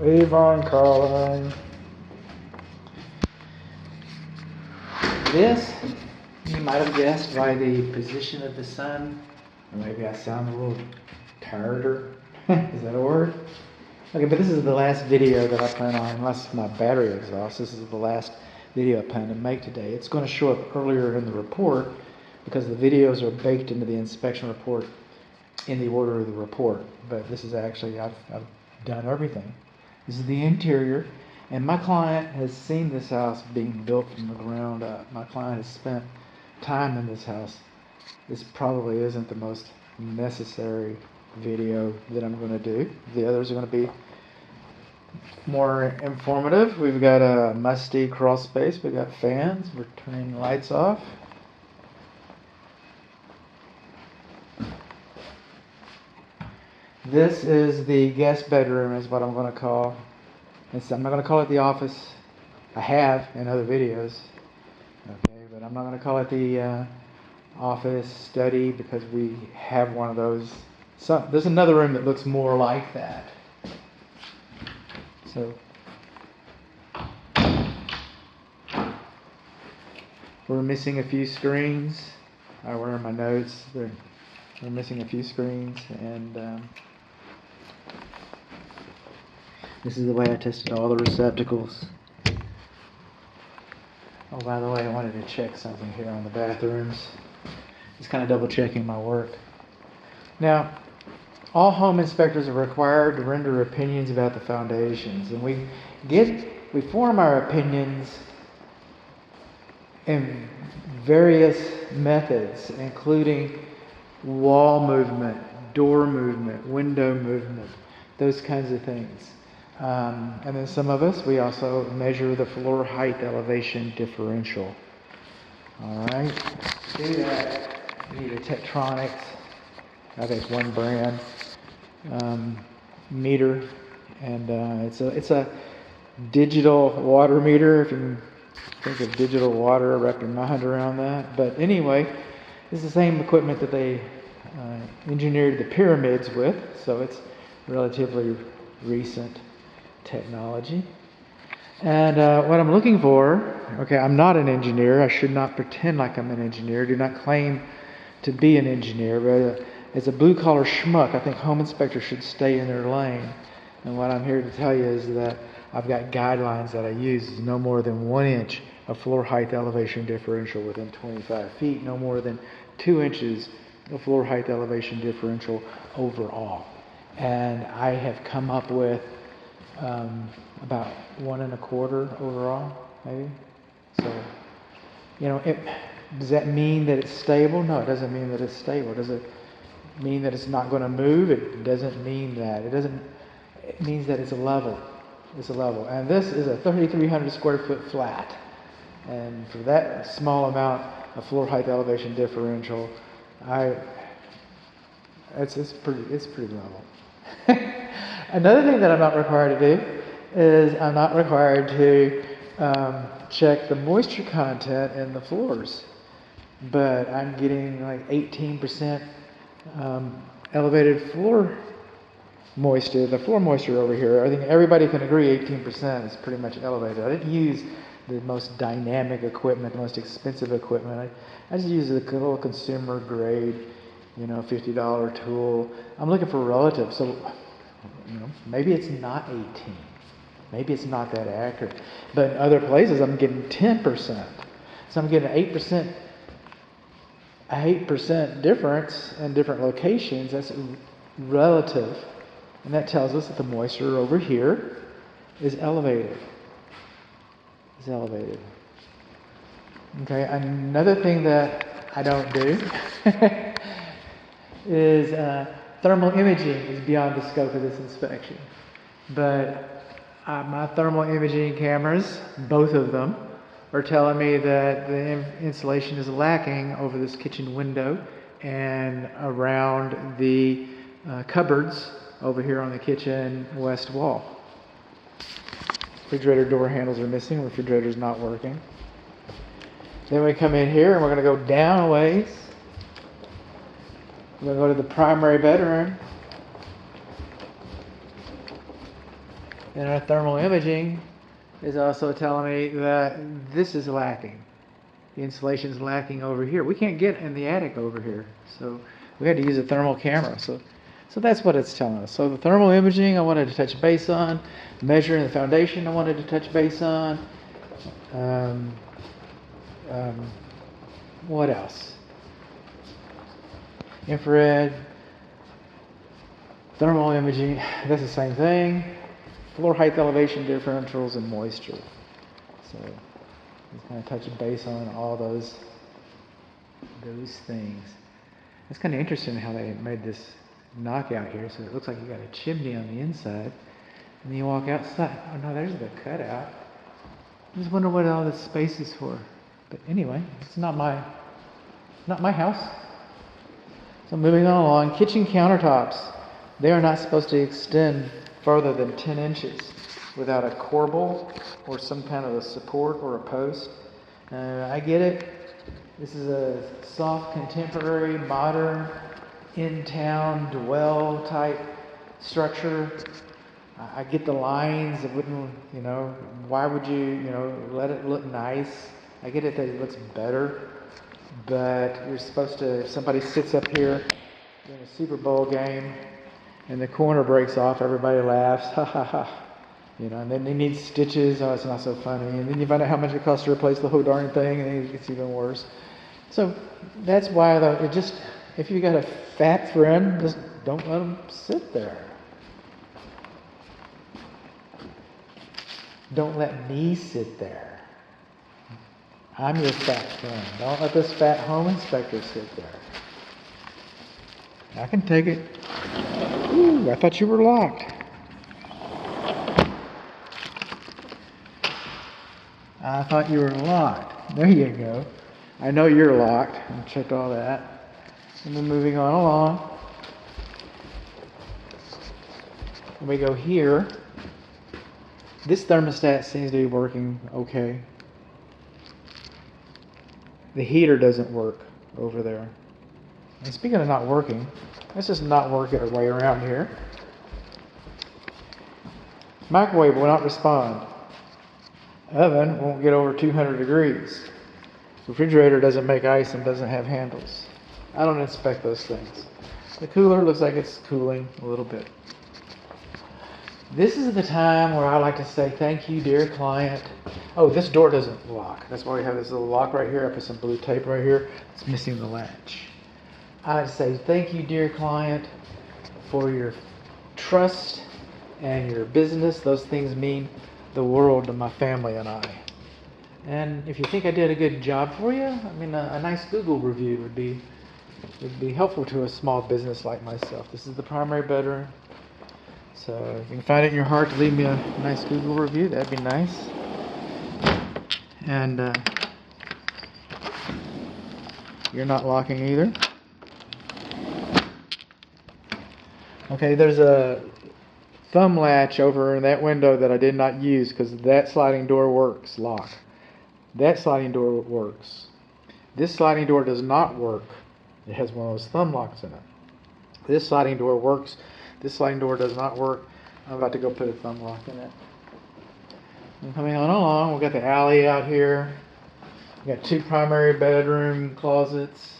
Avon calling. This, you might have guessed by the position of the sun, or maybe I sound a little tireder. Is that a word? Okay, but this is the last video that I plan on, unless my battery exhausts, this is the last video I plan to make today. It's going to show up earlier in the report because the videos are baked into the inspection report in the order of the report. But this is actually, I've done everything. This is the interior, and my client has seen this house being built from the ground up. My client has spent time in this house. This probably isn't the most necessary video that I'm going to do. The others are going to be more informative. We've got a musty crawl space. We've got fans. We're turning the lights off. This is the guest bedroom, is what I'm going to call. I'm not going to call it the office. I have in other videos. Okay, but I'm not going to call it the office study because we have one of those. So there's another room that looks more like that. So we're missing a few screens. I were in my notes. We're missing a few screens, and this is the way I tested all the receptacles. Oh, by the way, I wanted to check something here on the bathrooms. Just kind of double checking my work. Now, all home inspectors are required to render opinions about the foundations, and we form our opinions in various methods, including wall movement, door movement, window movement, those kinds of things. And then some of us, we also measure the floor height elevation differential. All right, to do that, you need a Tektronix, I think it's one brand, meter, and it's a digital water meter, if you can think of digital water, wrap your mind around that. But anyway, this is the same equipment that they engineered the pyramids with, so it's relatively recent technology. And what I'm looking for, okay, I'm not an engineer. I should not pretend like I'm an engineer. Do not claim to be an engineer. But as a blue-collar schmuck, I think home inspectors should stay in their lane. And what I'm here to tell you is that I've got guidelines that I use. No more than 1 inch of floor height elevation differential within 25 feet. No more than 2 inches of floor height elevation differential overall. And I have come up with about 1 1/4 overall, maybe. So, does that mean that it's stable? No, it doesn't mean that it's stable. Does it mean that it's not going to move? It doesn't mean that. It means that it's a level. It's a level. And this is a 3,300 square foot flat. And for that small amount of floor height elevation differential, it's pretty level. Another thing that I'm not required to do is I'm not required to check the moisture content in the floors. But I'm getting like 18% elevated floor moisture. The floor moisture over here, I think everybody can agree 18% is pretty much elevated. I didn't use the most dynamic equipment, the most expensive equipment. I just used a little consumer grade, $50 tool. I'm looking for relative. So, maybe it's not 18. Maybe it's not that accurate. But in other places, I'm getting 10%. So I'm getting 8% difference in different locations. That's relative. And that tells us that the moisture over here is elevated. Okay, another thing that I don't do is thermal imaging is beyond the scope of this inspection. But my thermal imaging cameras, both of them, are telling me that the insulation is lacking over this kitchen window and around the cupboards over here on the kitchen west wall. Refrigerator door handles are missing. Refrigerator's not working. Then we come in here and we're going to go down a ways. We're going to go to the primary bedroom. And our thermal imaging is also telling me that this is lacking. The insulation is lacking over here. We can't get in the attic over here, so we had to use a thermal camera. So that's what it's telling us. So the thermal imaging I wanted to touch base on. Measuring the foundation I wanted to touch base on. What else? Infrared, thermal imaging, that's the same thing. Floor height, elevation differentials, and moisture. So just kind of touching base on all those things. It's kind of interesting how they made this knockout here, so it looks like you got a chimney on the inside, and then you walk outside. Oh no, there's the cutout. I just wonder what all this space is for. But anyway, it's not my house. So moving on along, kitchen countertops. They are not supposed to extend further than 10 inches without a corbel or some kind of a support or a post. I get it. This is a soft, contemporary, modern, in-town, dwell type structure. I get the lines. It wouldn't, why would you, let it look nice? I get it that it looks better. But you're supposed to, if somebody sits up here in a Super Bowl game and the corner breaks off, everybody laughs, ha ha ha. And then they need stitches, oh, it's not so funny. And then you find out how much it costs to replace the whole darn thing, and then it gets even worse. So that's why if you got a fat friend, just don't let them sit there. Don't let me sit there. I'm your fat friend. Don't let this fat home inspector sit there. I can take it. Ooh, I thought you were locked. I thought you were locked. There you go. I know you're locked. I checked all that. And then moving on along. We go here. This thermostat seems to be working okay. The heater doesn't work over there. And speaking of not working, let's just not work our way around here. Microwave will not respond. Oven won't get over 200 degrees. Refrigerator doesn't make ice and doesn't have handles. I don't inspect those things. The cooler looks like it's cooling a little bit. This is the time where I like to say, thank you, dear client. Oh, this door doesn't lock. That's why we have this little lock right here. I put some blue tape right here. It's missing the latch. I like to say, thank you, dear client, for your trust and your business. Those things mean the world to my family and I. And if you think I did a good job for you, a nice Google review would be helpful to a small business like myself. This is the primary bedroom. So if you can find it in your heart to leave me a nice Google review, that'd be nice. And you're not locking either. Okay, there's a thumb latch over in that window that I did not use because that sliding door works, lock. That sliding door works. This sliding door does not work. It has one of those thumb locks in it. This sliding door works. This sliding door does not work. I'm about to go put a thumb lock in it. And coming on along, we've got the alley out here. We've got 2 primary bedroom closets.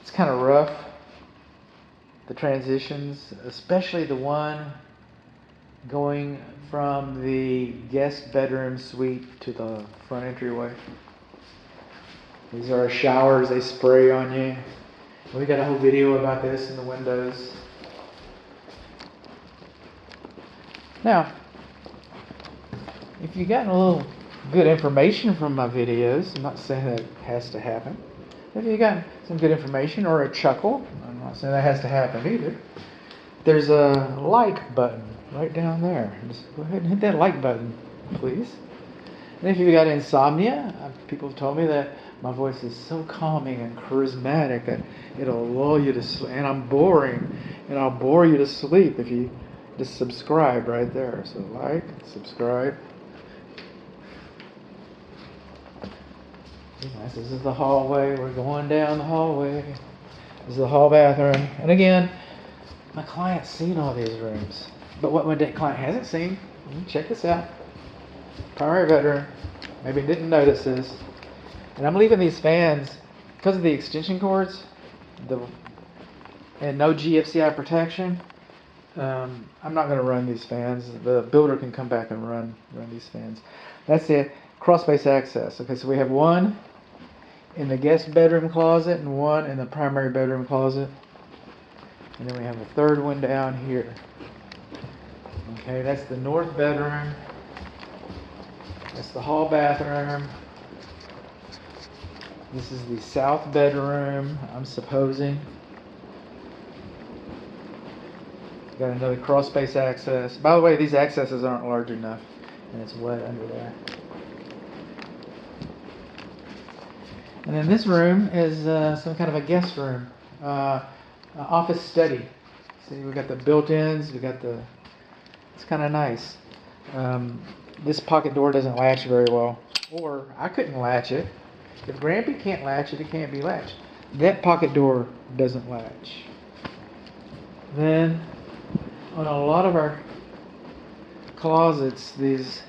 It's kind of rough, the transitions, especially the one going from the guest bedroom suite to the front entryway. These are our showers, they spray on you. We got a whole video about this in the windows. Now, if you've gotten a little good information from my videos, I'm not saying that has to happen. If you've gotten some good information or a chuckle, I'm not saying that has to happen either. There's a like button right down there. Just go ahead and hit that like button, please. And if you've got insomnia, people have told me that my voice is so calming and charismatic that it'll lull you to sleep. And I'm boring, and I'll bore you to sleep if you Just subscribe right there. So like, subscribe. Nice. This is the hallway. We're going down the hallway. This is the hall bathroom. And again, my client's seen all these rooms. But what my client hasn't seen, check this out. Primary bedroom. Maybe didn't notice this. And I'm leaving these fans because of the extension cords and no GFCI protection. I'm not going to run these fans. The builder can come back and run these fans. That's it. Cross space access. Okay, so we have one in the guest bedroom closet and one in the primary bedroom closet. And then we have a third one down here. Okay, that's the north bedroom. That's the hall bathroom. This is the south bedroom, I'm supposing. Got another crawl space access. By the way, these accesses aren't large enough, and it's wet under there. And then this room is some kind of a guest room, office study. See, we got the built-ins. It's kind of nice. This pocket door doesn't latch very well, or I couldn't latch it. If Grampy can't latch it, it can't be latched. That pocket door doesn't latch. Then, on a lot of our closets, these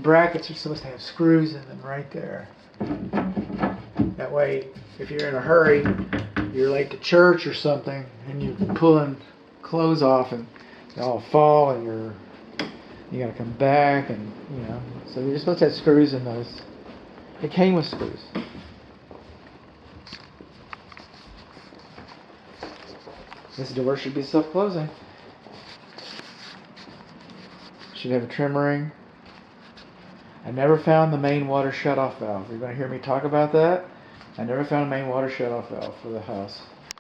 brackets are supposed to have screws in them right there. That way, if you're in a hurry, you're late to church or something, and you're pulling clothes off and they all fall, and you gotta come back, and so you're supposed to have screws in those. It came with screws. This door should be self-closing. Should have a trim ring. I never found the main water shutoff valve. You're going to hear me talk about that. I never found a main water shutoff valve for the house.